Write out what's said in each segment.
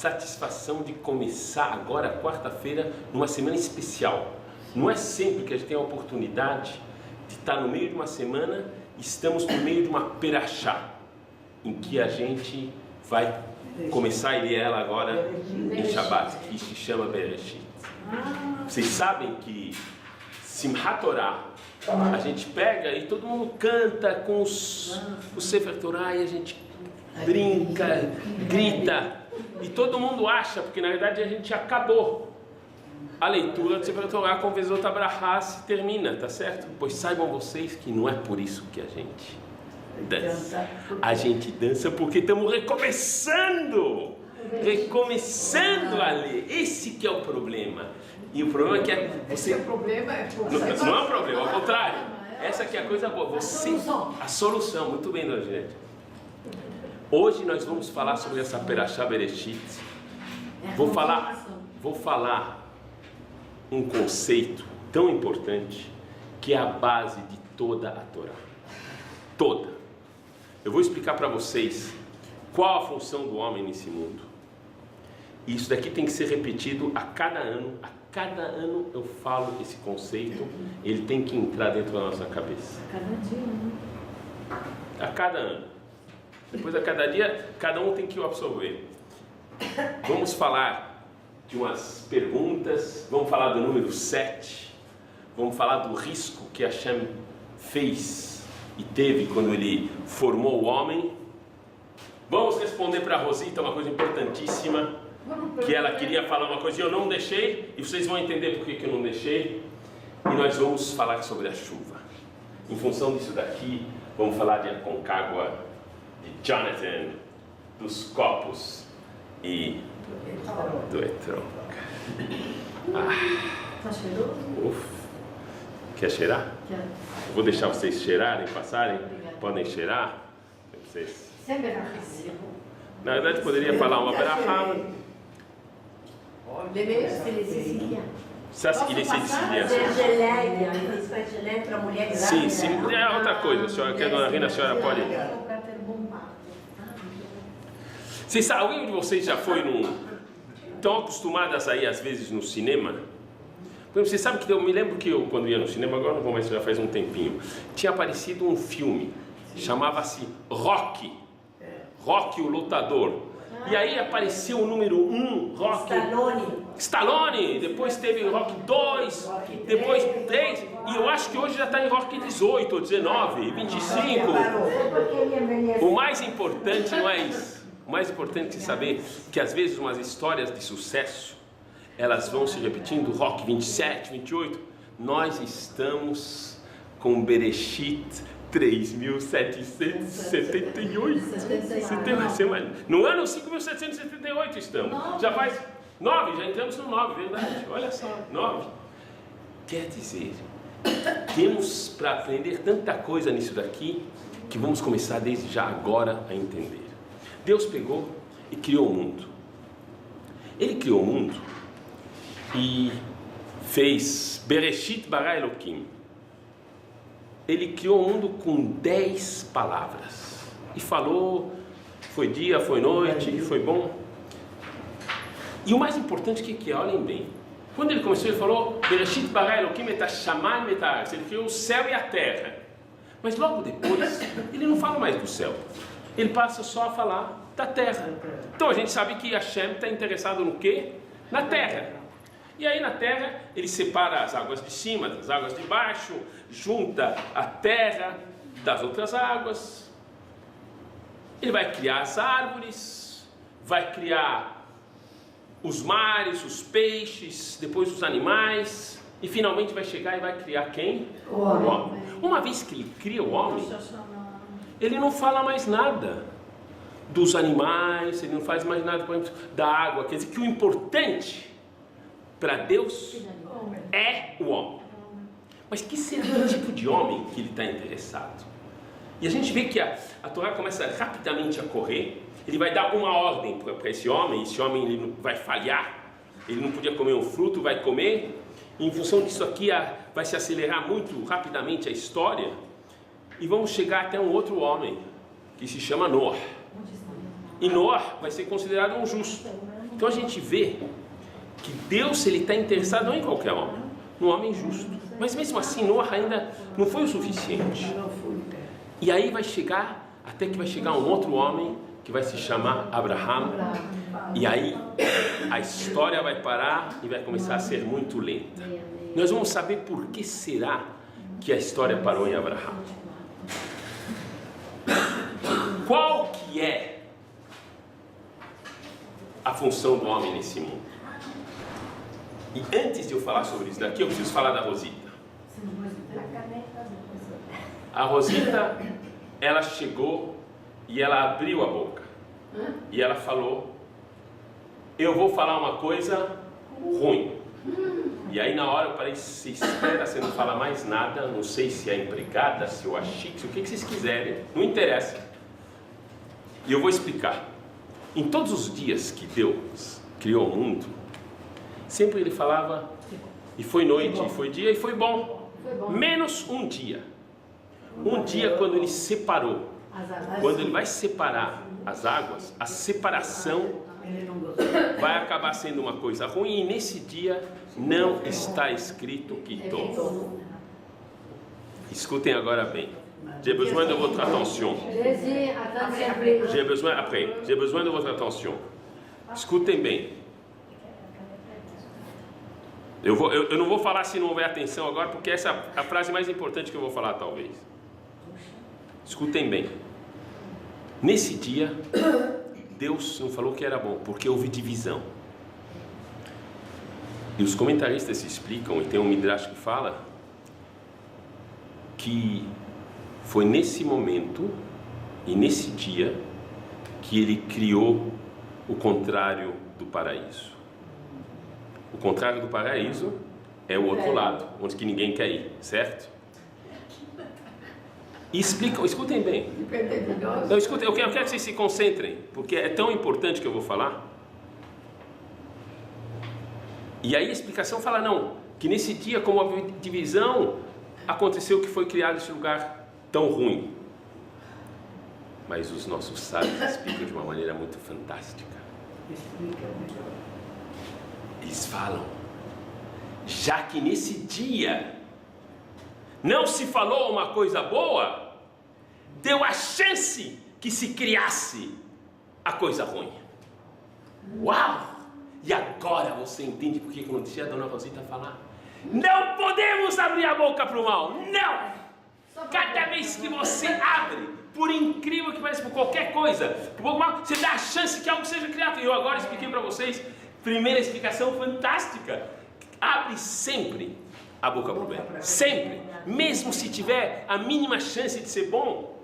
satisfação de começar agora, quarta-feira, numa semana especial. Não é sempre que a gente tem a oportunidade de estar no meio de uma semana, estamos no meio de uma perashá, em que a gente vai começar ela agora em Shabbat, que se chama Bereshit. Vocês sabem que Simchat Torah, a gente pega e todo mundo canta com o Sefer Torah e a gente brinca, grita, e todo mundo acha, porque na verdade a gente acabou a leitura do Sefer Torah com Vezot Abrahá, se termina, tá certo? Pois saibam vocês que não é por isso que a gente dança. A gente dança porque estamos recomeçando a ler. Esse que é o problema. E o problema é que você... Não é um problema, ao contrário. Essa que é a coisa boa. Você... A solução. Muito bem, dona Ginete. Hoje nós vamos falar sobre essa Perashá Bereshit. Vou falar um conceito tão importante que é a base de toda a Torá. Toda. Eu vou explicar para vocês qual a função do homem nesse mundo. E isso daqui tem que ser repetido a cada ano. A cada ano eu falo esse conceito. Ele tem que entrar dentro da nossa cabeça. A cada dia, né? A cada ano. Depois a cada dia, cada um tem que o absorver. Vamos falar de umas perguntas. Vamos falar do número 7. Vamos falar do risco que Hashem fez e teve quando ele formou o homem. Vamos responder para a Rosita uma coisa importantíssima, que ela queria falar uma coisa e eu não deixei, e vocês vão entender por que eu não deixei. E nós vamos falar sobre a chuva. Em função disso daqui, vamos falar de Aconcagua, de Jonathan, dos copos e do Etrog. Tá cheiroso? Quer cheirar? Quero. Vou deixar vocês cheirarem, passarem. Obrigada. Podem cheirar. Vocês... Sempre é raciocínio. Na verdade, poderia falar uma berachá. Bebê, Cecília. Saskili Cecília. Geleia, eles fazem geleia para mulher grávida. Sim, é outra coisa. A senhora quer, dona Rina, a senhora pode. Vocês sabem, alguém de vocês já foi tão acostumadas a ir às vezes no cinema? Você sabe que eu me lembro que eu, quando ia no cinema, agora não vou mais, já faz um tempinho, tinha aparecido um filme, chamava-se Rocky. Rocky o Lutador. E aí apareceu o número 1, Rocky. Stallone. Depois teve Rocky 2, depois 3, e eu acho que hoje já está em Rocky 18, ou 19, 25. O mais importante não é isso. O mais importante é saber que às vezes umas histórias de sucesso, elas vão se repetindo, Rocky 27, 28. Nós estamos com Bereshit 3.778. No ano 5.778 estamos. Já faz 9, já entramos no 9, verdade. Olha só, 9. Quer dizer, temos para aprender tanta coisa nisso daqui, que vamos começar desde já agora a entender. Deus pegou e criou o mundo. Ele criou o mundo e fez Bereshit bara Elokim. Ele criou o mundo com 10 palavras e falou, foi dia, foi noite, foi bom. E o mais importante que é, olhem bem, quando ele começou, ele falou Bereshit bara Elokim et hashamayim et haaretz. Ele criou o céu e a terra. Mas logo depois, ele não fala mais do céu, ele passa só a falar da terra. Então a gente sabe que Hashem está interessado no quê? Na terra. E aí na terra ele separa as águas de cima das águas de baixo, junta a terra das outras águas. Ele vai criar as árvores, vai criar os mares, os peixes, depois os animais, e finalmente vai chegar e vai criar quem? O homem. Uma vez que ele cria o homem, ele não fala mais nada dos animais, ele não faz mais nada, por exemplo, da água. Quer dizer que o importante para Deus é o homem. Mas que será o tipo de homem que ele está interessado? E a gente vê que a Torá começa rapidamente a correr. Ele vai dar uma ordem para esse homem ele não vai falhar. Ele não podia comer um fruto, vai comer. E em função disso aqui vai se acelerar muito rapidamente a história. E vamos chegar até um outro homem, que se chama Noah. E Noah vai ser considerado um justo. Então a gente vê que Deus está interessado não em qualquer homem, no homem justo. Mas mesmo assim, Noah ainda não foi o suficiente. E aí vai chegar, até que vai chegar um outro homem que vai se chamar Abraham. E aí a história vai parar e vai começar a ser muito lenta. Nós vamos saber por que será que a história parou em Abraham. Qual que é a função do homem nesse mundo? E antes de eu falar sobre isso daqui, eu preciso falar da Rosita. A Rosita, ela chegou e ela abriu a boca. E ela falou: eu vou falar uma coisa ruim. E aí na hora eu parei: se espera, você não fala mais nada, não sei se é empregada, se eu achei, o que vocês quiserem, não interessa. E eu vou explicar. Em todos os dias que Deus criou o mundo, sempre ele falava, e foi noite, e foi dia, e foi bom. Menos um dia. Um dia quando ele separou. Quando ele vai separar as águas, a separação vai acabar sendo uma coisa ruim. E nesse dia não está escrito Kitov. Escutem agora bem. J'ai besoin de votre attention. J'ai besoin de votre attention. Escutem bem. Eu não vou falar se não houver atenção agora, porque essa é a frase mais importante que eu vou falar, talvez. Escutem bem. Nesse dia, Deus não falou que era bom, porque houve divisão. E os comentaristas se explicam, e tem um Midrash que fala que foi nesse momento e nesse dia que ele criou o contrário do paraíso. O contrário do paraíso é o outro lado, onde que ninguém quer ir, certo? E escutem bem. Não, escutem, eu quero que vocês se concentrem, porque é tão importante que eu vou falar. E aí a explicação fala, não, que nesse dia, como a divisão, aconteceu que foi criado esse lugar tão ruim. Mas os nossos sábios explicam de uma maneira muito fantástica. Eles falam, já que nesse dia não se falou uma coisa boa, deu a chance que se criasse a coisa ruim. Uau! E agora você entende por que eu não deixei a dona Rosita falar? Não podemos abrir a boca para o mal, não! Cada vez que você abre, por incrível que pareça, por qualquer coisa, por pouco mal, você dá a chance que algo seja criado. E eu agora expliquei para vocês, primeira explicação fantástica. Abre sempre a boca para o bem, sempre. Mesmo se tiver a mínima chance de ser bom,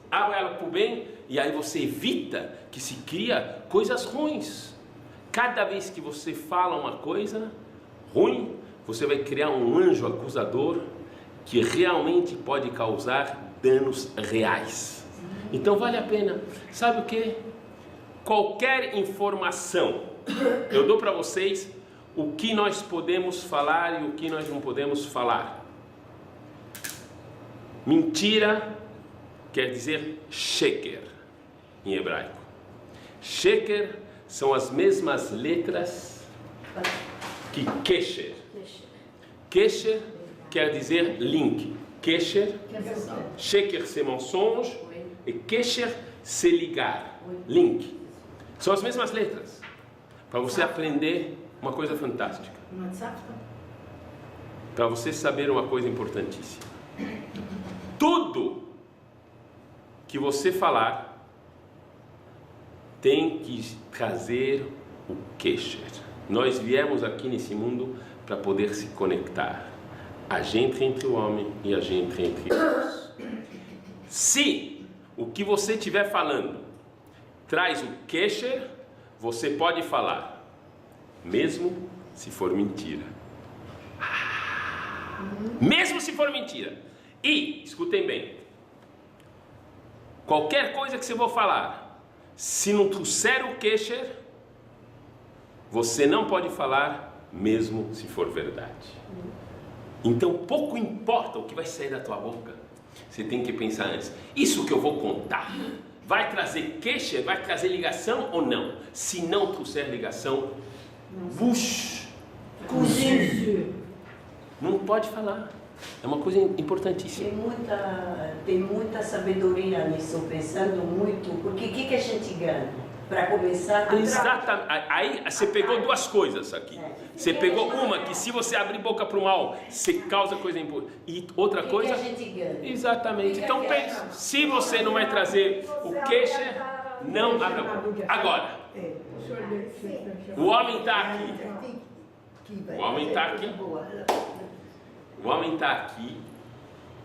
abre ela para o bem, e aí você evita que se cria coisas ruins. Cada vez que você fala uma coisa ruim, você vai criar um anjo acusador que realmente pode causar danos reais. Então vale a pena. Sabe o que? Qualquer informação, eu dou para vocês o que nós podemos falar e o que nós não podemos falar. Mentira quer dizer sheker em hebraico. Sheker são as mesmas letras que kesher. Kesher quer dizer link. Kesher, sheker c'est mensonge e kesher c'est ligar, link. São as mesmas letras. Para você aprender uma coisa fantástica. Para você saber uma coisa importantíssima. Tudo que você falar tem que trazer o kesher. Nós viemos aqui nesse mundo para poder se conectar. A gente entre o homem e a gente entre Deus. Se o que você estiver falando traz o kesher, você pode falar, mesmo se for mentira. Mesmo se for mentira. E, escutem bem, qualquer coisa que você for falar, se não trouxer o kesher, você não pode falar, mesmo se for verdade. Então, pouco importa o que vai sair da tua boca. Você tem que pensar antes, isso que eu vou contar vai trazer queixa, vai trazer ligação ou não? Se não trouxer ligação, bush, não pode falar. É uma coisa importantíssima. Tem muita sabedoria nisso, pensando muito, porque o que a gente ganha? Para começar... Exatamente. Aí você pegou duas coisas aqui. Você pegou uma que se você abrir boca para o mal, você causa coisa importante. E outra coisa... O que a gente ganha? Exatamente. Então pense, se você não vai trazer o queixa, não abra boca. Agora, o homem está aqui. O homem está aqui. O homem está aqui.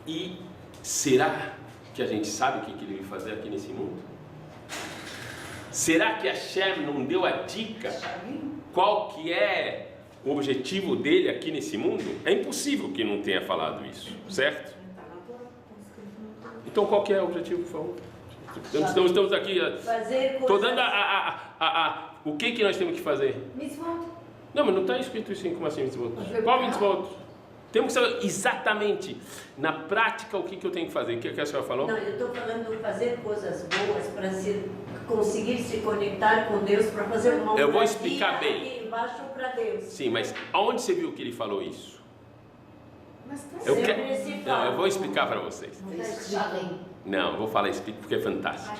E será que a gente sabe o que ele vai fazer aqui nesse mundo? Será que Hashem não deu a dica qual que é o objetivo dele aqui nesse mundo? É impossível que não tenha falado isso, certo? Então qual que é o objetivo, por favor? Estamos aqui, estou dando o que nós temos que fazer? Não, mas não está escrito isso em como assim mitzvot. Qual mitzvot? Temos que saber exatamente, na prática, o que eu tenho que fazer. O que a senhora falou? Não, eu estou falando fazer coisas boas para conseguir se conectar com Deus, para fazer uma eu vou explicar bem. Aqui embaixo para Deus. Sim, mas aonde você viu que ele falou isso? Não, eu vou explicar para vocês. Não, eu vou falar, explico porque é fantástico.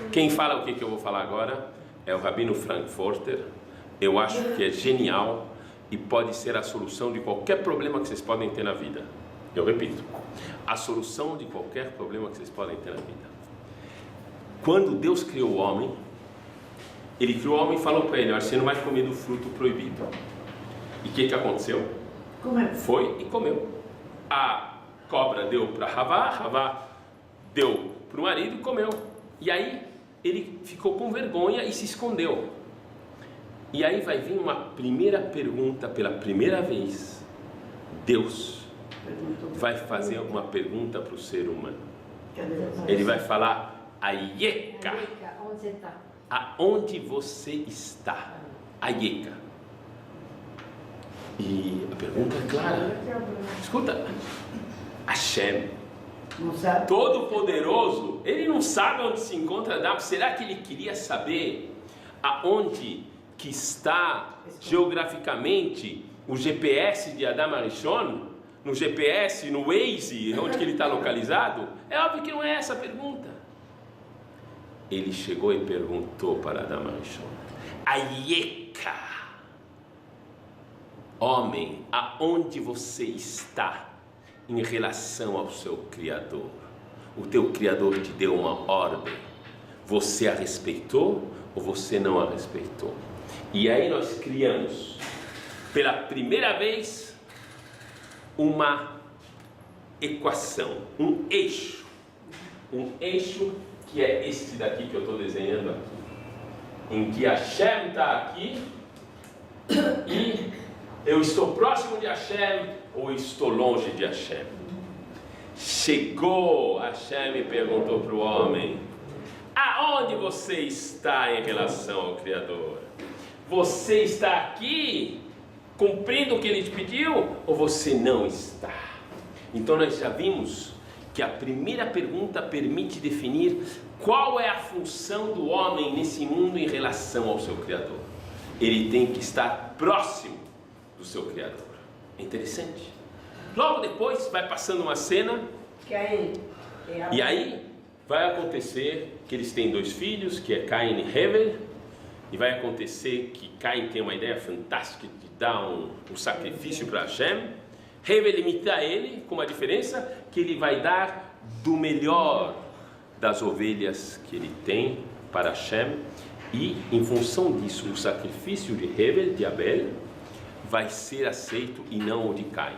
Quem fala o que eu vou falar agora é o Rabino Frankfurter. Eu acho que é genial e pode ser a solução de qualquer problema que vocês podem ter na vida. Eu repito, a solução de qualquer problema que vocês podem ter na vida. Quando Deus criou o homem, Ele criou o homem e falou para ele: olha, você não vai comer do fruto proibido. E o que aconteceu? Foi e comeu. A cobra deu para Havá deu para o marido e comeu. E aí ele ficou com vergonha e se escondeu. E aí vai vir uma primeira pergunta, pela primeira vez, Deus vai fazer uma pergunta para o ser humano. Ele vai falar: Ayeka, aonde você está? Ayeka. E a pergunta é clara. Escuta, Hashem, Todo-Poderoso, ele não sabe onde se encontra Adão. Será que ele queria saber aonde que está geograficamente o GPS de Adam Arishon? No GPS, no Waze, onde que ele está localizado? É óbvio que não é essa a pergunta. Ele chegou e perguntou para Adam Arishon: Ayeka, homem, aonde você está em relação ao seu Criador? O teu Criador te deu uma ordem. Você a respeitou ou você não a respeitou? E aí nós criamos, pela primeira vez, uma equação, um eixo que é este daqui que eu estou desenhando aqui, em que Hashem está aqui e eu estou próximo de Hashem ou estou longe de Hashem. Chegou Hashem e perguntou para o homem: aonde você está em relação ao Criador? Você está aqui cumprindo o que ele te pediu ou você não está? Então nós já vimos que a primeira pergunta permite definir qual é a função do homem nesse mundo em relação ao seu Criador. Ele tem que estar próximo do seu Criador. É interessante. Logo depois vai passando uma cena e aí vai acontecer que eles têm dois filhos, que é Caim e Hevel, e vai acontecer que Caim tem uma ideia fantástica de dar um sacrifício para Hashem. Hevel imita ele, com uma diferença, que ele vai dar do melhor das ovelhas que ele tem para Hashem, e em função disso o sacrifício de Hevel, de Abel, vai ser aceito e não o de Caim.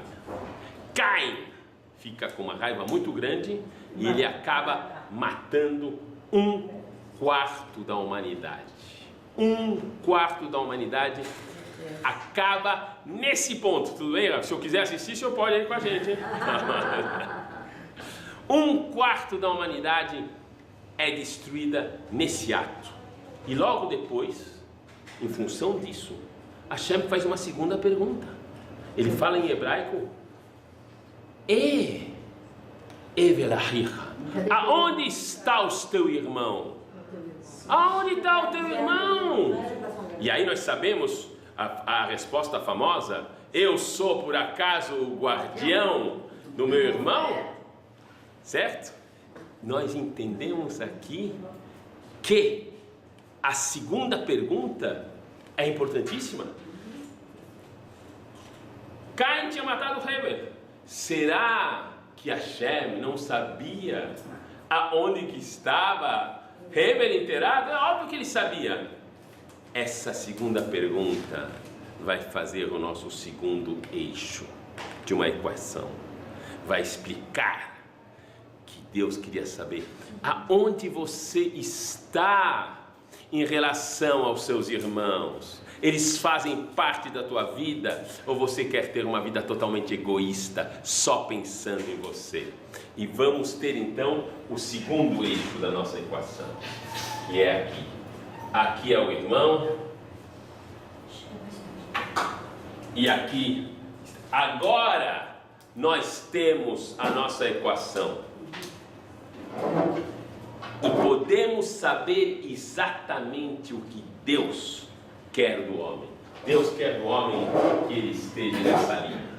Caim fica com uma raiva muito grande e ele acaba matando 1/4 da humanidade. 1/4 da humanidade acaba nesse ponto. Tudo bem? Se eu quiser assistir, o senhor pode ir com a gente, hein? 1/4 da humanidade é destruída nesse ato. E logo depois, em função disso, Hashem faz uma segunda pergunta. Ele fala em hebraico: Evelahicha, aonde está o teu irmão? Aonde está o teu irmão? E aí nós sabemos a resposta famosa: eu sou por acaso o guardião do meu irmão? Certo? Nós entendemos aqui que a segunda pergunta é importantíssima. Caim tinha matado Heber. Será que Hashem não sabia aonde que estava Heber enterrado? É óbvio que ele sabia. Essa segunda pergunta vai fazer o nosso segundo eixo de uma equação. Vai explicar que Deus queria saber aonde você está em relação aos seus irmãos. Eles fazem parte da tua vida, ou você quer ter uma vida totalmente egoísta, só pensando em você? E vamos ter então o segundo eixo da nossa equação, que é aqui. Aqui é o irmão, e aqui. Agora nós temos a nossa equação e podemos saber exatamente o que Deus quer do homem. Deus quer do homem que ele esteja nessa linha,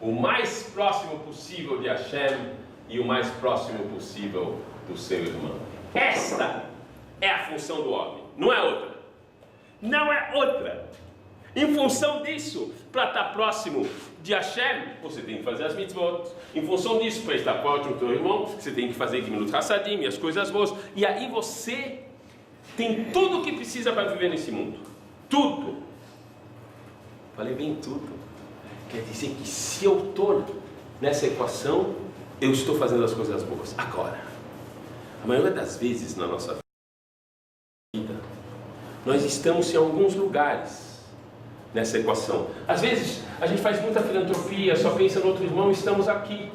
o mais próximo possível de Hashem e o mais próximo possível do seu irmão. Esta é a função do homem, não é outra. Não é outra. Em função disso, para estar próximo de Hashem, você tem que fazer as mitzvot. Em função disso, para estar próximo do teu irmão, você tem que fazer Gemilut Hassadim e as coisas boas. E aí você tem tudo o que precisa para viver nesse mundo. Tudo. Falei bem tudo. Quer dizer que se eu estou nessa equação, eu estou fazendo as coisas boas. Agora, a maioria das vezes na nossa vida, nós estamos em alguns lugares nessa equação. Às vezes a gente faz muita filantropia, só pensa no outro irmão, estamos aqui.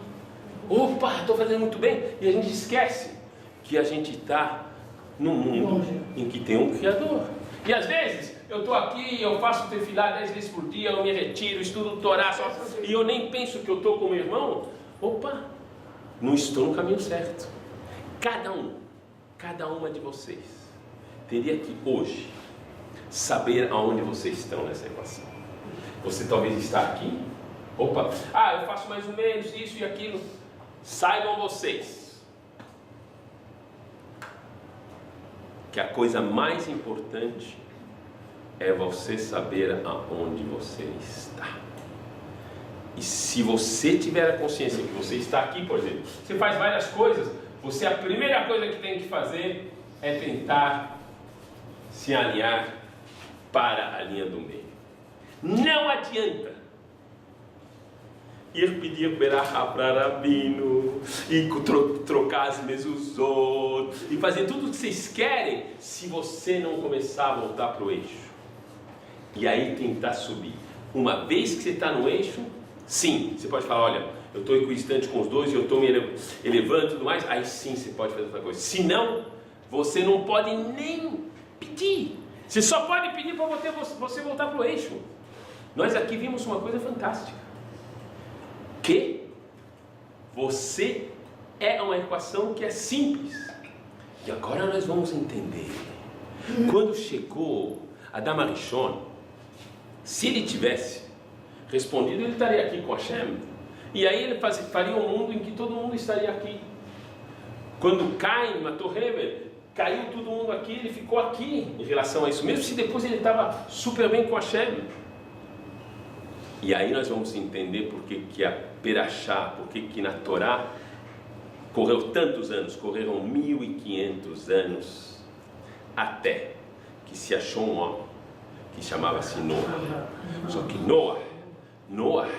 Opa, estou fazendo muito bem. E a gente esquece que a gente está num mundo em que tem um Criador. E às vezes eu estou aqui, eu faço tefilá 10 vezes por dia, eu me retiro, estudo o Torá, e eu nem penso que eu estou com o meu irmão. Opa, não estou no caminho certo. Cada uma de vocês teria que hoje saber aonde vocês estão nessa equação. Você talvez está aqui. Opa, eu faço mais ou menos isso e aquilo. Saibam vocês que a coisa mais importante é você saber aonde você está. E se você tiver a consciência que você está aqui, por exemplo, você faz várias coisas, a primeira coisa que tem que fazer é tentar se alinhar para a linha do meio. Não adianta ir pedir berachá para Rabino e trocar as mezuzot e fazer tudo o que vocês querem se você não começar a voltar para o eixo. E aí tentar subir. Uma vez que você está no eixo, sim, você pode falar, olha, eu estou equidistante com os dois e eu estou me elevando e tudo mais, aí sim você pode fazer outra coisa. Se não, você não pode nem pedir. Você só pode pedir para você voltar para o eixo. Nós aqui vimos uma coisa fantástica. Que você é uma equação que é simples. E agora nós vamos entender. Quando chegou Adam Arishon, se ele tivesse respondido, ele estaria aqui com Hashem. E aí ele faria um mundo em que todo mundo estaria aqui. Quando Caim matou Heber, caiu todo mundo aqui, ele ficou aqui em relação a isso, mesmo se depois ele estava super bem com Hashem. E aí nós vamos entender por que a Perashá, por que na Torá correu tantos anos, correram 1500 anos, até que se achou um homem que chamava-se Noah. Só que Noah,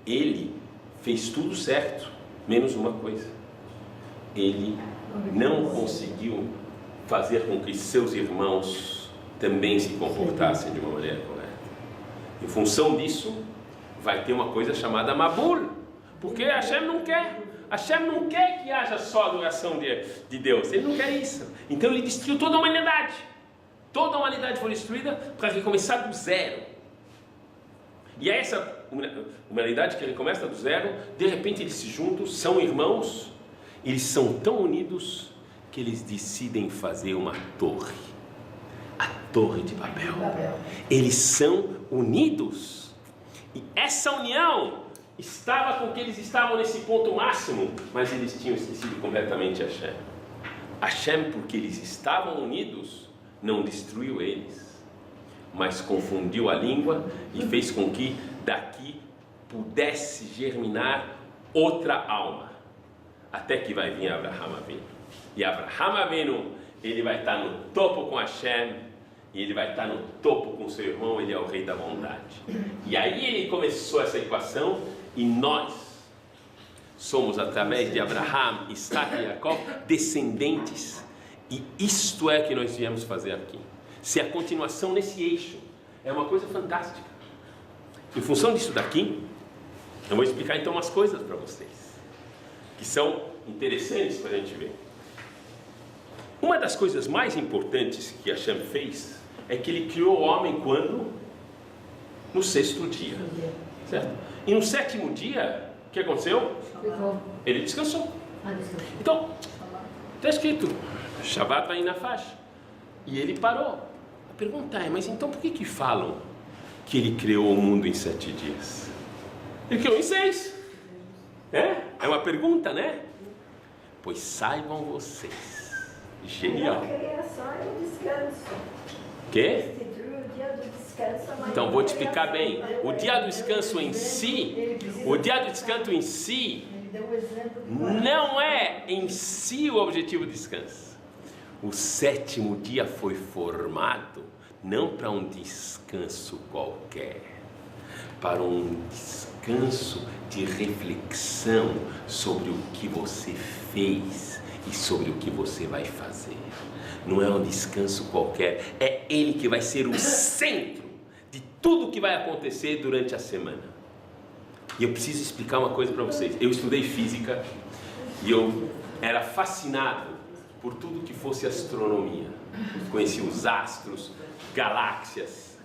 ele fez tudo certo, menos uma coisa. Ele não conseguiu fazer com que seus irmãos também se comportassem de uma maneira correta. Em função disso, vai ter uma coisa chamada Mabul, porque Hashem não quer que haja só adoração de Deus, ele não quer isso. Então ele destruiu toda a humanidade. Toda a humanidade foi destruída para recomeçar do zero. E é essa humanidade que ele começa do zero, de repente eles se juntam, são irmãos, eles são tão unidos que eles decidem fazer uma torre. a Torre de Babel. Eles são unidos. E essa união estava com que eles estavam nesse ponto máximo, mas eles tinham esquecido completamente Hashem. Hashem, porque eles estavam unidos, não destruiu eles, mas confundiu a língua e fez com que daqui pudesse germinar outra alma, até que vai vir Abraham Avinu. E Abraham Avinu, ele vai estar no topo com Hashem, e ele vai estar no topo com seu irmão, ele é o rei da bondade. E aí ele começou essa equação, e nós somos, através de Abraham, Isaac e Jacó, descendentes, e isto é que nós viemos fazer aqui. Se a continuação nesse eixo é uma coisa fantástica. Em função disso daqui, eu vou explicar então umas coisas para vocês, que são interessantes para a gente ver. Uma das coisas mais importantes que Hashem fez é que ele criou o homem quando? No 6º dia, certo? E no 7º dia, o que aconteceu? Ele descansou. Então, está escrito, Shabbat vai na faixa. E ele parou. A pergunta é, mas então por que falam que ele criou o mundo em 7 dias? Ele criou em 6. É uma pergunta, né? Pois saibam vocês. Genial. A criação é o descanso. Quê? O dia do descanso, Então vou te explicar bem. O dia do descanso em si, não é em si o objetivo do descanso. O 7º dia foi formado não para um descanso qualquer, para um descanso de reflexão sobre o que você fez e sobre o que você vai fazer. Não é um descanso qualquer, é ele que vai ser o centro de tudo que vai acontecer durante a semana. E eu preciso explicar uma coisa para vocês. Eu estudei física e eu era fascinado por tudo que fosse astronomia. Conheci os astros, galáxias.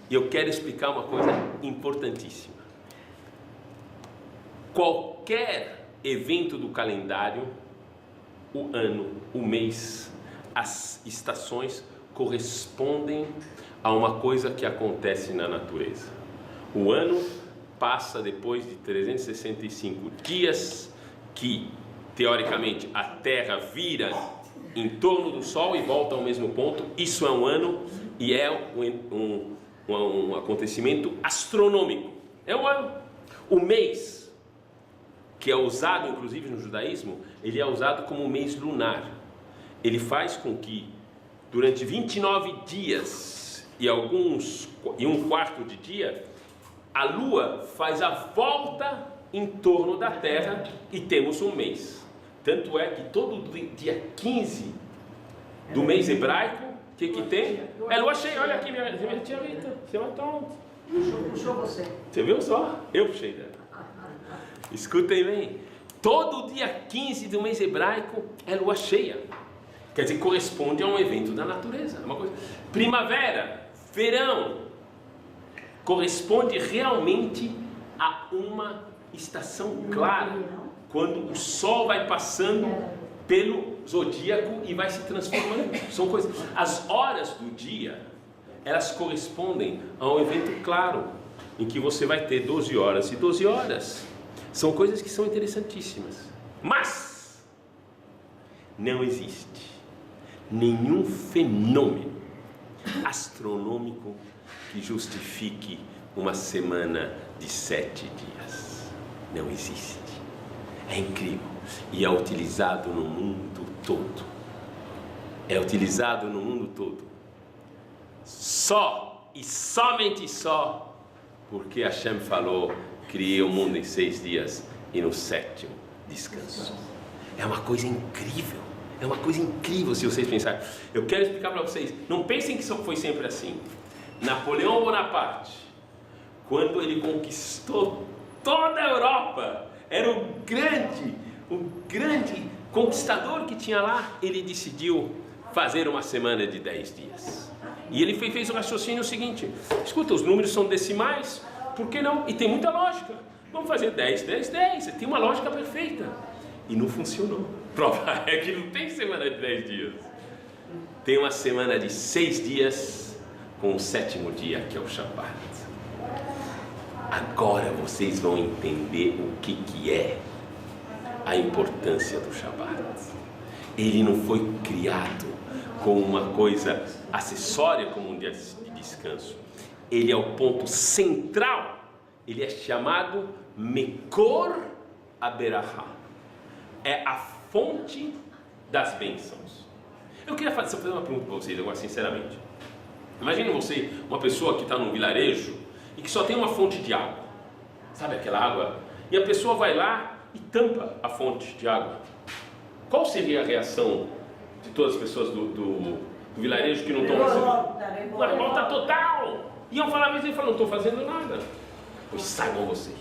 E eu quero explicar uma coisa importantíssima. Qualquer evento do calendário, o ano, o mês, as estações correspondem a uma coisa que acontece na natureza. O ano passa depois de 365 dias, que teoricamente a Terra vira em torno do Sol e volta ao mesmo ponto. Isso é um ano e é um acontecimento astronômico. É um ano. O mês, que é usado inclusive no judaísmo, ele é usado como um mês lunar. Ele faz com que durante 29 dias e um quarto de dia, a Lua faz a volta em torno da Terra e temos um mês. Tanto é que todo dia 15 do mês hebraico, o que tem? É lua cheia. Olha aqui, minha tia Rita, você vai tonto. Puxou você. Você viu só? Eu puxei dela. Escutem bem. Todo dia 15 do mês hebraico é lua cheia. Quer dizer, corresponde a um evento da natureza. É uma coisa. Primavera, verão, corresponde realmente a uma estação clara, quando o sol vai passando pelo zodíaco e vai se transformando. São coisas. As horas do dia, elas correspondem a um evento claro, em que você vai ter 12 horas e 12 horas. São coisas que são interessantíssimas. Mas não existe nenhum fenômeno astronômico que justifique uma semana de 7 dias. Não existe. É incrível. E é utilizado no mundo todo. É utilizado no mundo todo. Só e somente só porque Hashem falou: criei o mundo em 6 dias e no 7º descanso. É uma coisa incrível. É uma coisa incrível se vocês pensarem. Eu quero explicar para vocês. Não pensem que foi sempre assim. Napoleão Bonaparte, quando ele conquistou toda a Europa, era o grande conquistador que tinha lá. Ele decidiu fazer uma semana de 10 dias. E ele fez o raciocínio seguinte: escuta, os números são decimais, por que não? E tem muita lógica. Vamos fazer 10, 10, 10. Tem uma lógica perfeita. E não funcionou. Prova é que não tem semana de 10 dias. tem uma semana de 6 dias, com o 7º dia, que é o Shabat. Agora vocês vão entender o que é a importância do Shabat. Ele não foi criado como uma coisa acessória, como um dia de descanso. Ele é o ponto central. Ele é chamado Mekor HaBerachá. É a fonte das bênçãos. Eu queria fazer uma pergunta para vocês agora, sinceramente. Imagine você, uma pessoa que está num vilarejo e que só tem uma fonte de água. Sabe aquela água? E a pessoa vai lá e tampa a fonte de água. Qual seria a reação de todas as pessoas do vilarejo que não estão recebendo? Uma revolta total! Iam falar, mas ele falou, não estou fazendo nada. Pois saibam vocês.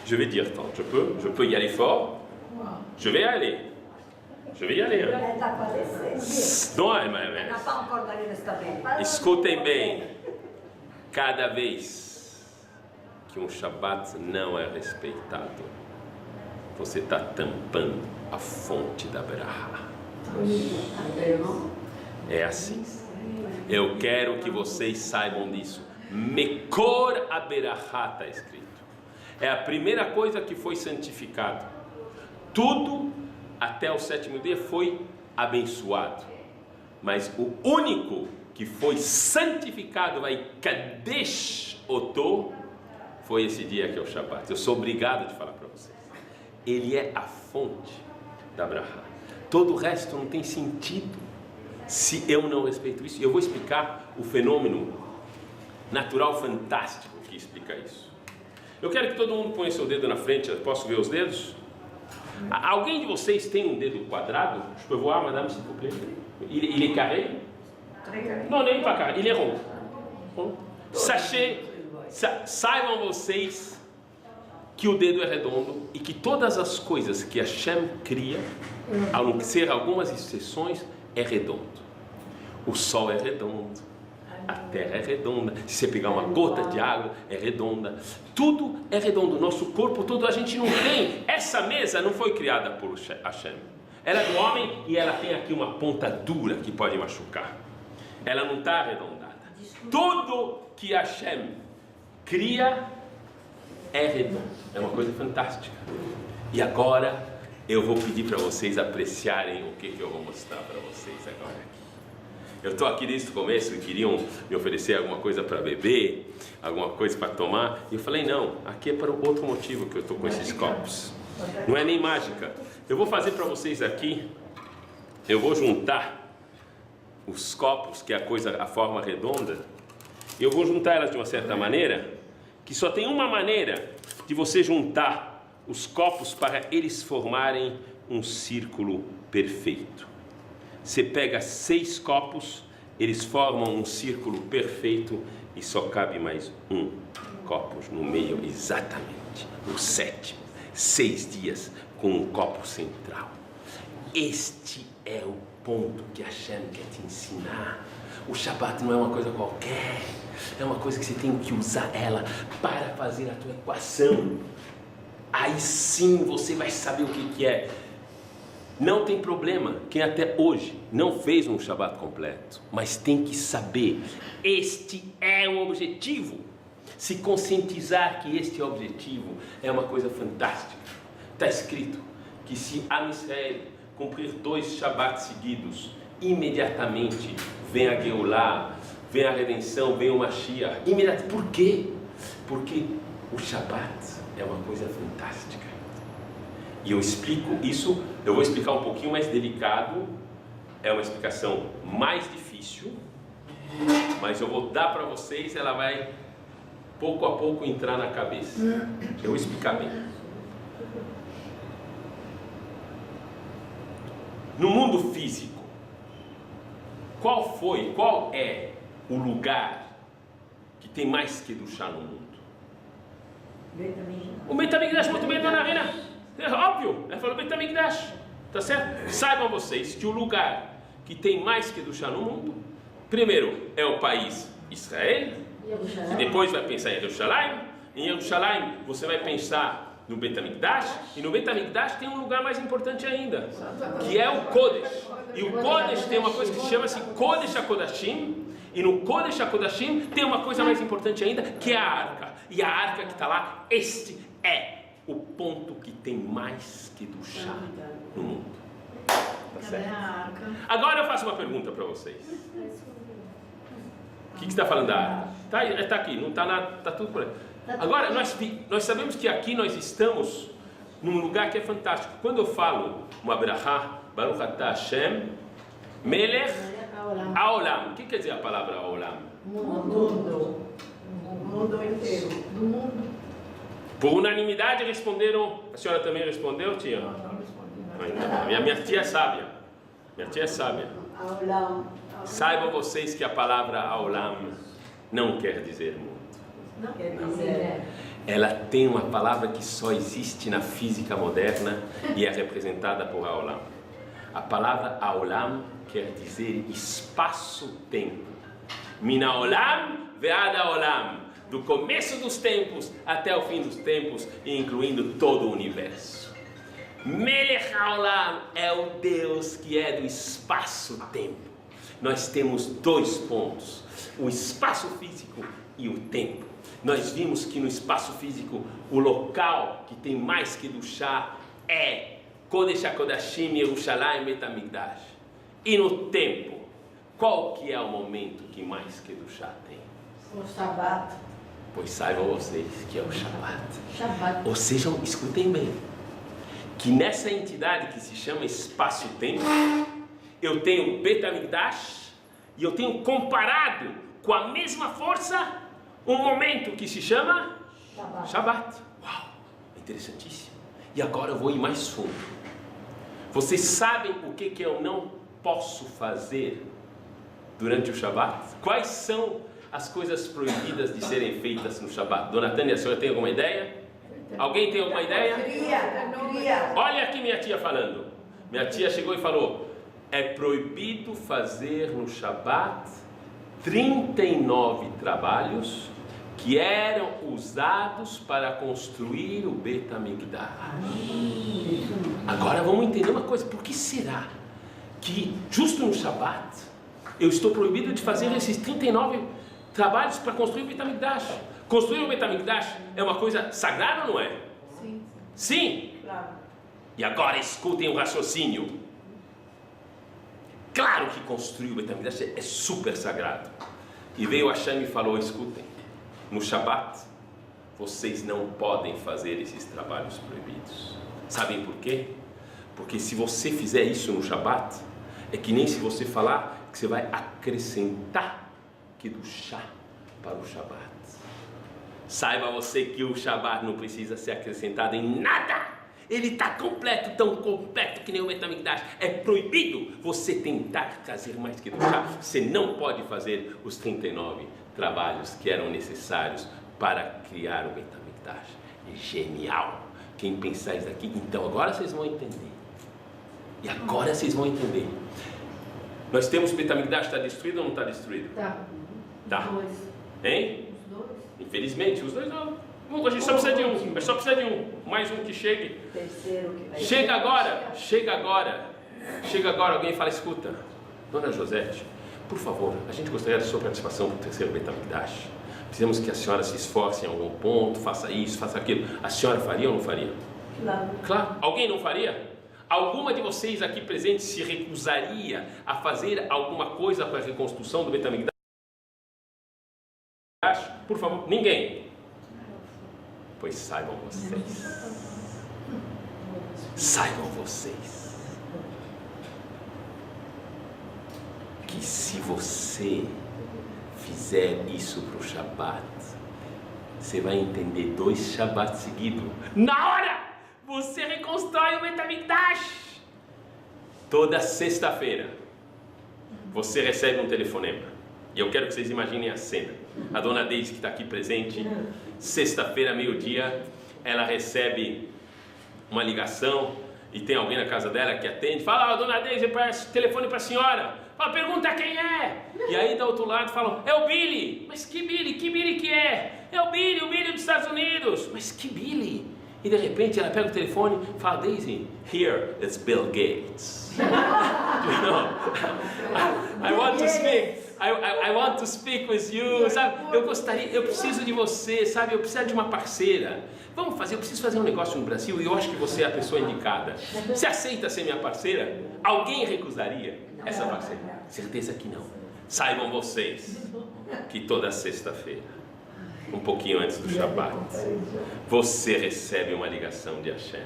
Je vais dire tant, je peux y aller fort. Je vais y aller. Ela está aparecendo. Não é, mas... Escutem bem. Cada vez que um Shabat não é respeitado, você está tampando a fonte da Berachá. É assim. Eu quero que vocês saibam disso. Mekor HaBerachá está escrito. É a primeira coisa que foi santificado. Tudo até o 7º dia foi abençoado. Mas o único que foi santificado, vai Kadesh Oto, foi esse dia que é o Shabat. Eu sou obrigado de falar para vocês. Ele é a fonte da Berachá. Todo o resto não tem sentido se eu não respeito isso. Eu vou explicar o fenômeno natural fantástico que explica isso. Eu quero que todo mundo ponha seu dedo na frente. Eu posso ver os dedos? Alguém de vocês tem um dedo quadrado? Je peux voir, madame, s'il vous plaît? Il est carré? Não, nem para cá. Ele é rond. Saibam vocês que o dedo é redondo e que todas as coisas que Hashem cria, a não ser algumas exceções, é redondo. O sol é redondo. A terra é redonda. Se você pegar uma gota de água, é redonda. Tudo é redondo. Nosso corpo todo, a gente não tem. Essa mesa não foi criada por Hashem. Ela é do homem e ela tem aqui uma ponta dura que pode machucar. Ela não está arredondada. Tudo que Hashem cria é redondo. É uma coisa fantástica. E agora eu vou pedir para vocês apreciarem o que eu vou mostrar para vocês agora. Eu estou aqui desde o começo e queriam me oferecer alguma coisa para beber, alguma coisa para tomar. E eu falei, não, aqui é para outro motivo que eu estou com esses copos. Não é nem mágica. Eu vou fazer para vocês aqui, eu vou juntar os copos, que é a forma redonda, e eu vou juntar elas de uma certa maneira, que só tem uma maneira de você juntar os copos para eles formarem um círculo perfeito. Você pega 6 copos, eles formam um círculo perfeito e só cabe mais um copo no meio, exatamente, o 7º. 6 dias com um copo central. Este é o ponto que Hashem quer te ensinar. O Shabat não é uma coisa qualquer, é uma coisa que você tem que usar ela para fazer a tua equação. Aí sim você vai saber o que é. Não tem problema quem até hoje não fez um Shabat completo, mas tem que saber, este é o objetivo. Se conscientizar que este é o objetivo é uma coisa fantástica. Está escrito que se Am Israel cumprir 2 Shabbat seguidos, imediatamente vem a Geulah, vem a redenção, vem o Mashiach. Por quê? Porque o Shabat é uma coisa fantástica. E eu explico isso, eu vou explicar um pouquinho mais delicado, é uma explicação mais difícil, mas eu vou dar para vocês, ela vai pouco a pouco entrar na cabeça. Eu vou explicar bem. No mundo físico, qual é o lugar que tem mais Kedushá no mundo? O Beit HaMikdash, muito bem, dona Rina. É óbvio, ela falou Beit HaMikdash, tá certo? Saibam vocês que o lugar que tem mais Kedushá no mundo, primeiro é o país Israel, e depois vai pensar em Jerusalém. Em Jerusalém você vai pensar no Bet HaMikdash, e no Bet HaMikdash tem um lugar mais importante ainda, que é o Kodesh. E o Kodesh tem uma coisa que chama-se Kodesh HaKodashim, e no Kodesh HaKodashim tem uma coisa mais importante ainda, que é a arca. E a arca que está lá, este é o ponto que tem mais Kedushá no mundo. Tá certo? Agora eu faço uma pergunta para vocês. O que está falando da arca? Está aqui, não está nada, está tudo por aí. Agora, nós sabemos que aqui nós estamos num lugar que é fantástico. Quando eu falo uma brachá, Baruch Atah Hashem, Melech Haolam. O que quer dizer a palavra Haolam? Mundo. O mundo inteiro. Do mundo. Por unanimidade responderam. A senhora também respondeu, tia? Não respondi. Minha tia é sábia. Minha tia é sábia. Haolam. Saibam vocês que a palavra Haolam não quer dizer mundo. Não quer dizer. Ela tem uma palavra que só existe na física moderna e é representada por Haolam. A palavra Haolam quer dizer espaço-tempo. Min haolam ve'ad haolam. Do começo dos tempos até o fim dos tempos, incluindo todo o universo. Melech haolam é o Deus que é do espaço-tempo. Nós temos dois pontos: o espaço físico e o tempo. Nós vimos que no espaço físico o local que tem mais Kedushá é Kodesh HaKodashim, Yerushalayim, Bet HaMikdash. E no tempo, qual que é o momento que mais Kedushá tem? O Shabat. Pois saibam vocês que é o Shabat. Shabat. Ou seja, escutem bem, que nessa entidade que se chama espaço-tempo, eu tenho Bet HaMikdash e eu tenho comparado com a mesma força um momento que se chama Shabat. Uau, interessantíssimo. E agora eu vou ir mais fundo. Vocês sabem o que eu não posso fazer durante o Shabat? Quais são as coisas proibidas de serem feitas no Shabat? Dona Tânia, a senhora tem alguma ideia? Alguém tem alguma ideia? Cria. Olha aqui minha tia falando. Minha tia chegou e falou: é proibido fazer no Shabat 39 trabalhos que eram usados para construir o Bet HaMikdash. Agora vamos entender uma coisa: por que será que justo no Shabat eu estou proibido de fazer esses 39 trabalhos para construir o Bet HaMikdash? Construir o Bet HaMikdash é uma coisa sagrada ou não é? Sim. Sim? Claro. E agora escutem o raciocínio. Claro que construir o Bet HaMikdash é super sagrado. E veio Hashem e falou: escutem, no Shabat vocês não podem fazer esses trabalhos proibidos. Sabem por quê? Porque se você fizer isso no Shabat, é que nem se você falar que você vai acrescentar Kedushá para o Shabat. Saiba você que o Shabat não precisa ser acrescentado em nada. Ele está completo, tão completo que nem o Bet HaMikdash. É proibido você tentar trazer mais Kedushá. Você não pode fazer os 39 trabalhos que eram necessários para criar o Bet HaMikdash. É genial. Quem pensar isso aqui, então agora vocês vão entender. E agora vocês vão entender. Nós temos o Bet HaMikdash, está destruído ou não está destruído? Tá. Tá. Os dois. Hein? Os dois. Infelizmente, os dois não. A gente só precisa de um. A gente só precisa de um. Mais um que chegue. Terceiro que vai. Chega agora. Chega agora. Chega agora. Alguém fala: escuta, Dona Josete, por favor, a gente gostaria da sua participação no terceiro Bet HaMikdash. Precisamos que a senhora se esforce em algum ponto, faça isso, faça aquilo. A senhora faria ou não faria? Claro. Claro. Alguém não faria? Alguma de vocês aqui presentes se recusaria a fazer alguma coisa para a reconstrução do Bet HaMikdash? Por favor, ninguém. Pois saibam vocês que se você fizer isso para o Shabat, você vai entender 2 Shabbat seguidos. Na hora, você reconstrói o Bet HaMikdash. Toda sexta-feira, você recebe um telefonema. E eu quero que vocês imaginem a cena. A dona Deise, que está aqui presente, sexta-feira, meio-dia, ela recebe uma ligação e tem alguém na casa dela que atende. Fala: dona Deise, telefone para a senhora. Fala: pergunta quem é. E aí do outro lado falam: é o Billy. Mas que Billy? Que Billy que é? É o Billy dos Estados Unidos. Mas que Billy? E de repente ela pega o telefone e fala, Daisy, here it's Bill Gates. You know, I want to speak. I want to speak with you, sabe? Eu preciso de você, sabe? Eu preciso de uma parceira. Eu preciso fazer um negócio no Brasil e eu acho que você é a pessoa indicada. Você aceita ser minha parceira? Alguém recusaria essa parceira? Certeza que não. Saibam vocês que toda sexta-feira, um pouquinho antes do Shabat, você recebe uma ligação de Hashem.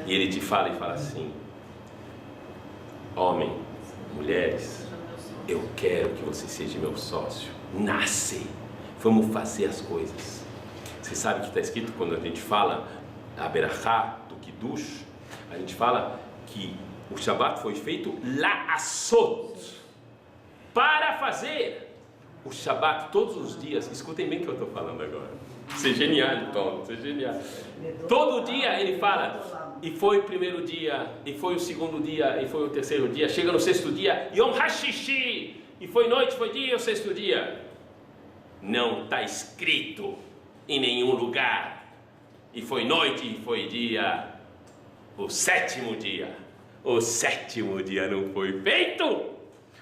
E ele te fala assim, homem, mulheres, eu quero que você seja meu sócio. Nasce, vamos fazer as coisas. Você sabe que está escrito quando a gente fala a Berachá do Kiddush, a gente fala que o Shabat foi feito la'asot, para fazer o Shabat todos os dias. Escutem bem o que eu estou falando agora. Isso é genial, Tom, isso é genial. Todo dia ele fala, e foi o primeiro dia, e foi o segundo dia, e foi o terceiro dia, chega no sexto dia, Yom HaShishi, e foi noite, foi dia, o sexto dia. Não está escrito em nenhum lugar, e foi noite, e foi dia, o sétimo dia. O sétimo dia não foi feito.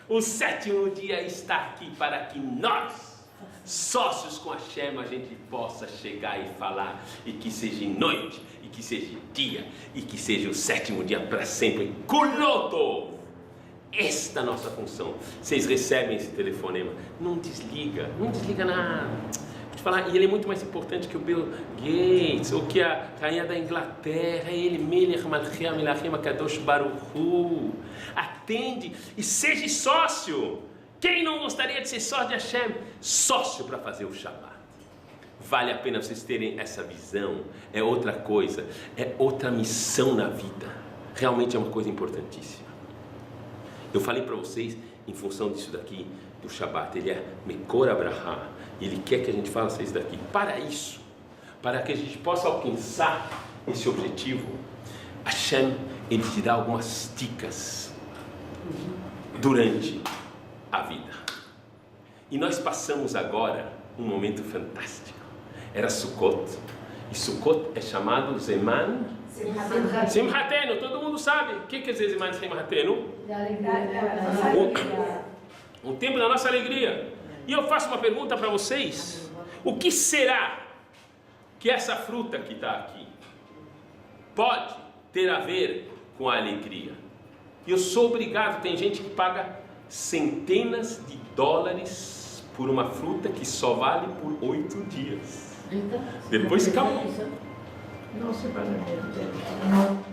O sétimo dia está aqui para que nós, sócios com Hashem, a gente possa chegar e falar, e que seja noite, e que seja dia, e que seja o sétimo dia para sempre. Kuloto! Esta é a nossa função. Vocês recebem esse telefonema, não desliga nada. Vou te falar, e ele é muito mais importante que o Bill Gates, ou que a rainha da Inglaterra, ele, Melech Malchei Melachim HaKadosh Baruch Hu. Atende e seja sócio. Quem não gostaria de ser sócio de Hashem? Sócio para fazer o Shabat. Vale a pena vocês terem essa visão. É outra coisa, é outra missão na vida. Realmente é uma coisa importantíssima. Eu falei para vocês, em função disso daqui, do Shabat, ele é Mekor Abrahá. Ele quer que a gente faça isso daqui. Para isso, para que a gente possa alcançar esse objetivo, Hashem, ele te dá algumas dicas durante a vida. E nós passamos agora um momento fantástico. Era Sukkot. E Sukkot é chamado Zeman Simhatenu. Todo mundo sabe. O que quer dizer Zeman Simhatenu? Um tempo da nossa alegria. E eu faço uma pergunta para vocês. O que será que essa fruta que está aqui pode ter a ver com a alegria? E eu sou obrigado, tem gente que paga centenas de dólares por uma fruta que só vale por 8 dias. Depois acabou. Não se paga mesmo.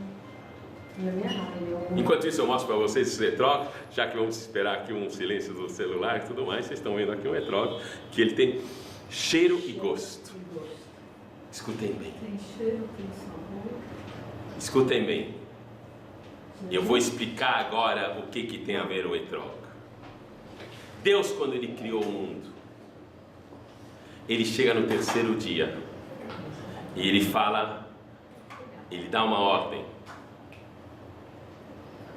Enquanto isso eu mostro para vocês esse retrógrado, já que vamos esperar aqui um silêncio do celular e tudo mais, vocês estão vendo aqui um retrógrado, que ele tem cheiro e gosto. Escutem bem. Tem cheiro, tem sabor. Escutem bem. Eu vou explicar agora o que tem a ver o retrógrado. Deus, quando Ele criou o mundo, Ele chega no terceiro dia e Ele fala, Ele dá uma ordem.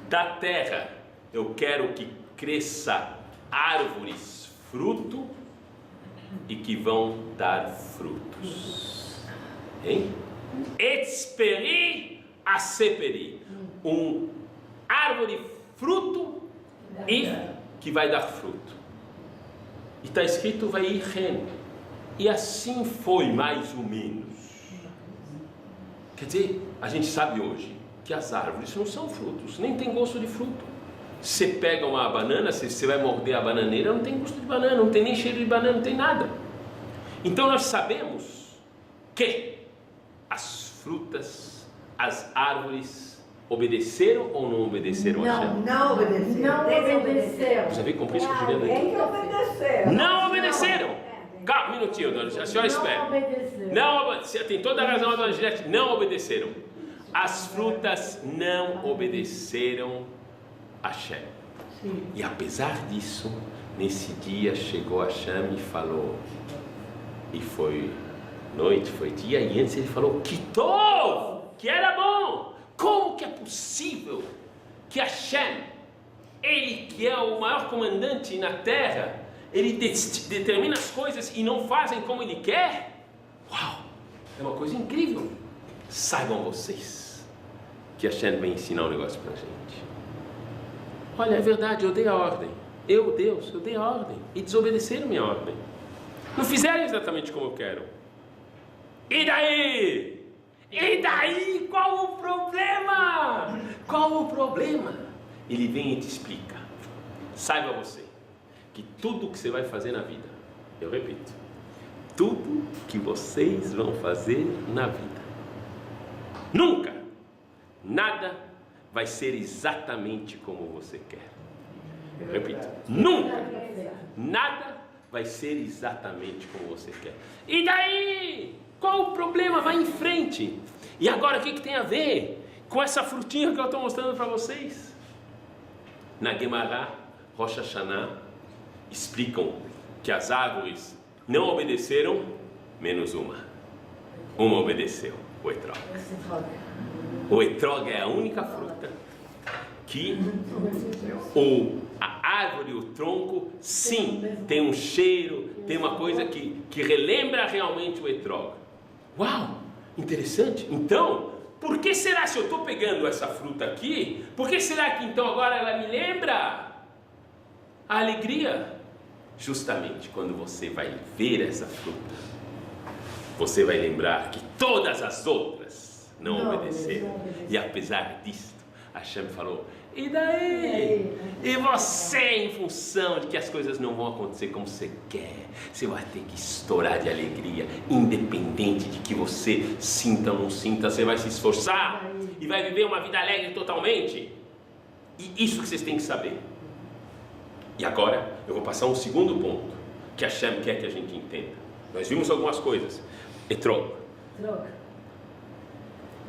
Da terra eu quero que cresça árvores, fruto e que vão dar frutos. Hein? Etsperi aseperi. Árvore, fruto e que vai dar fruto. E está escrito vai ir ren. E assim foi mais ou menos. Quer dizer, a gente sabe hoje que as árvores não são frutos, nem tem gosto de fruto. Você pega uma banana, você vai morder a bananeira, não tem gosto de banana, não tem nem cheiro de banana, não tem nada. Então nós sabemos que as frutas, as árvores obedeceram ou não obedeceram a Hashem? Não obedeceram. Não obedeceram. Já viu como isso que eu queria Tem dizer? que obedecer. Não obedeceram. Calma, um minutinho, dona, a senhora espera. Não obedeceram. Não, tem toda a razão, dona Juliette, não obedeceram. As frutas não obedeceram a Hashem. Sim. E apesar disso, nesse dia chegou Hashem e falou, e foi noite, foi dia, e antes ele falou, que tov, que era bom. Como que é possível que Hashem, ele que é o maior comandante na terra, ele determina as coisas e não fazem como ele quer? Uau, é uma coisa incrível. Saibam vocês que a Hashem vem ensinar um negócio para a gente. Olha, é verdade, eu dei a ordem. Deus, eu dei a ordem. E desobedeceram minha ordem. Não fizeram exatamente como eu quero. E daí? E daí? Qual o problema? Qual o problema? Ele vem e te explica. Saiba você que tudo que você vai fazer na vida, eu repito, tudo que vocês vão fazer na vida, nunca, nada vai ser exatamente como você quer. Eu repito, nunca, nada vai ser exatamente como você quer. E daí? Qual o problema? Vai em frente. E agora o que tem a ver com essa frutinha que eu estou mostrando para vocês? Na Gemara, Rosh Hashanah, explicam que as árvores não obedeceram, menos uma. Uma obedeceu, o etrog. O etrog é a única fruta que a árvore, o tronco, sim, tem um cheiro, tem uma coisa que relembra realmente o etrog. Uau, interessante. Então, por que será, se eu estou pegando essa fruta aqui, por que será que então agora ela me lembra a alegria? Justamente quando você vai ver essa fruta, você vai lembrar que todas as outras não obedeceram. E apesar disso, Hashem falou, e daí? E você, em função de que as coisas não vão acontecer como você quer, você vai ter que estourar de alegria, independente de que você sinta ou não sinta, você vai se esforçar e vai viver uma vida alegre totalmente. E isso que vocês têm que saber. E agora eu vou passar um segundo ponto que Hashem quer que a gente entenda. Nós vimos algumas coisas. Etrog.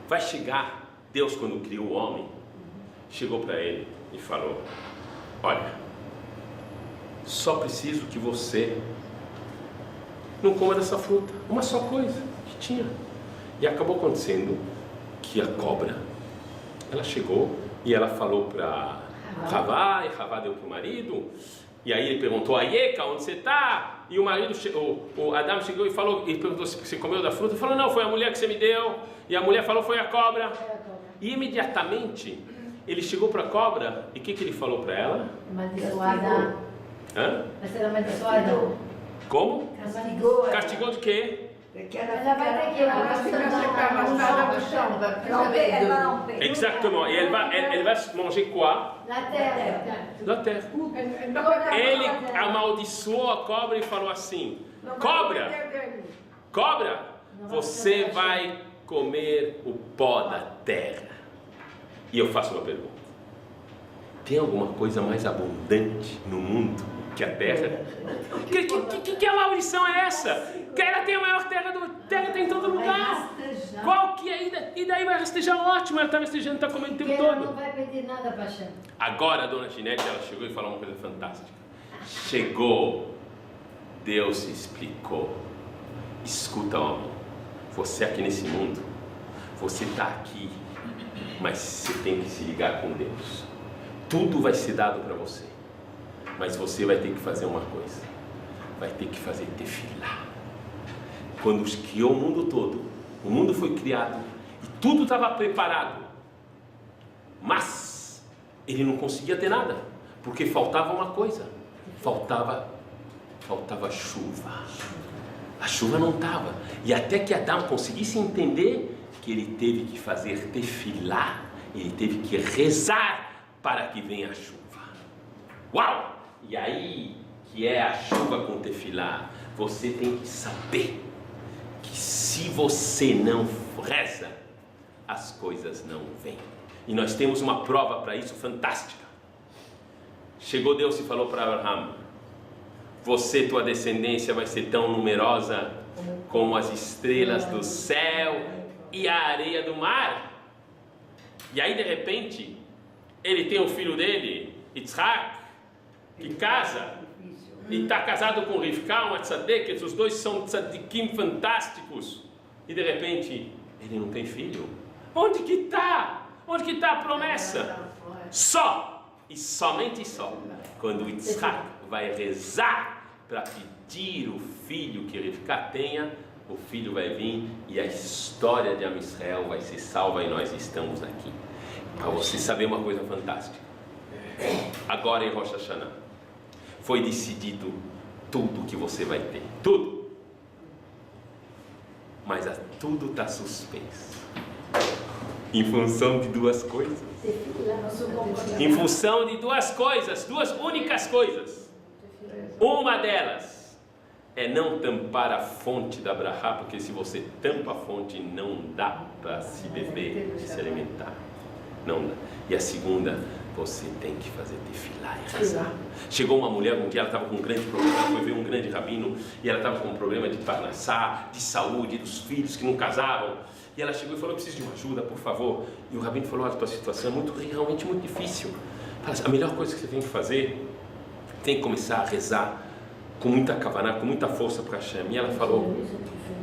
Vai chegar, Deus quando criou o homem, chegou para ele e falou, olha, só preciso que você não coma dessa fruta, uma só coisa que tinha. E acabou acontecendo que a cobra, ela chegou e ela falou para Havá, e Havá deu para o marido, e aí ele perguntou, Aieka, onde você está? E o marido, o Adão chegou e falou, e perguntou se você comeu da fruta, ele falou, não, foi a mulher que você me deu, e a mulher falou, foi a cobra. E imediatamente ele chegou para a cobra, e o que ele falou para ela? Amaldiçoada. Hã? Vai ser amaldiçoada. Como? Castigou de quê? Ela vai ter que ir lá no chão. Exactement. Et elle va manger quoi? Na terra. Da terra. Ele amaldiçoou a cobra e falou assim, cobra, você vai comer o pó da terra. E eu faço uma pergunta. Tem alguma coisa mais abundante no mundo que a terra? Que maldição é essa? Que ela tem a maior terra tem em todo lugar. Qual que é? E daí vai rastejar ótimo, ela está rastejando, está comendo o tempo todo. Não vai pedir nada para Hashem. Agora a dona Ginete, ela chegou e falou uma coisa fantástica. Chegou, Deus se explicou. Escuta, homem, você aqui nesse mundo, você está aqui, mas você tem que se ligar com Deus. Tudo vai ser dado para você, mas você vai ter que fazer uma coisa, vai ter que fazer tefilá. Quando criou o mundo todo, o mundo foi criado e tudo estava preparado, mas ele não conseguia ter nada, porque faltava uma coisa, faltava chuva. A chuva não estava, e até que Adão conseguisse entender que ele teve que fazer tefilá, ele teve que rezar para que venha a chuva. Uau! E aí, que é a chuva com tefilá, você tem que saber que se você não reza, as coisas não vêm. E nós temos uma prova para isso fantástica. Chegou Deus e falou para Abraham, você, tua descendência vai ser tão numerosa como as estrelas do céu e a areia do mar. E aí de repente, ele tem um filho dele, Yitzhak, que casa, e está casado com Rivka, uma tzaddik, os dois são tzaddikim fantásticos, e de repente, ele não tem filho. Onde que está? Onde que está a promessa? Só, e somente só, quando Yitzhak vai rezar para pedir o filho que Rivka tenha, o Filho vai vir e a história de Am Israel vai ser salva e nós estamos aqui. Para você saber uma coisa fantástica. Agora em Rosh Hashanah foi decidido tudo que você vai ter. Tudo. Mas tudo está suspenso. Em função de duas coisas. Em função de duas coisas. Duas únicas coisas. Uma delas é não tampar a fonte da brahá, porque se você tampa a fonte não dá para se beber, se alimentar. Não dá. E a segunda, você tem que fazer tefilá e rezar. Chegou uma mulher um dia, ela estava com um grande problema, ela foi ver um grande rabino, e ela estava com um problema de parnassá, de saúde, dos filhos que não casavam. E ela chegou e falou, eu preciso de uma ajuda, por favor. E o rabino falou, olha, a tua situação é realmente muito difícil. A melhor coisa que você tem que fazer, tem que começar a rezar com muita kavaná, com muita força para Hashem. E ela falou,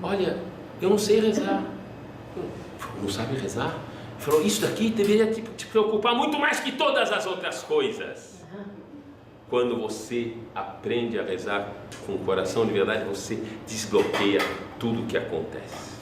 olha, eu não sei rezar. Não sabe rezar? Falou, isso daqui deveria te preocupar muito mais que todas as outras coisas. Quando você aprende a rezar com o coração de verdade, você desbloqueia tudo o que acontece.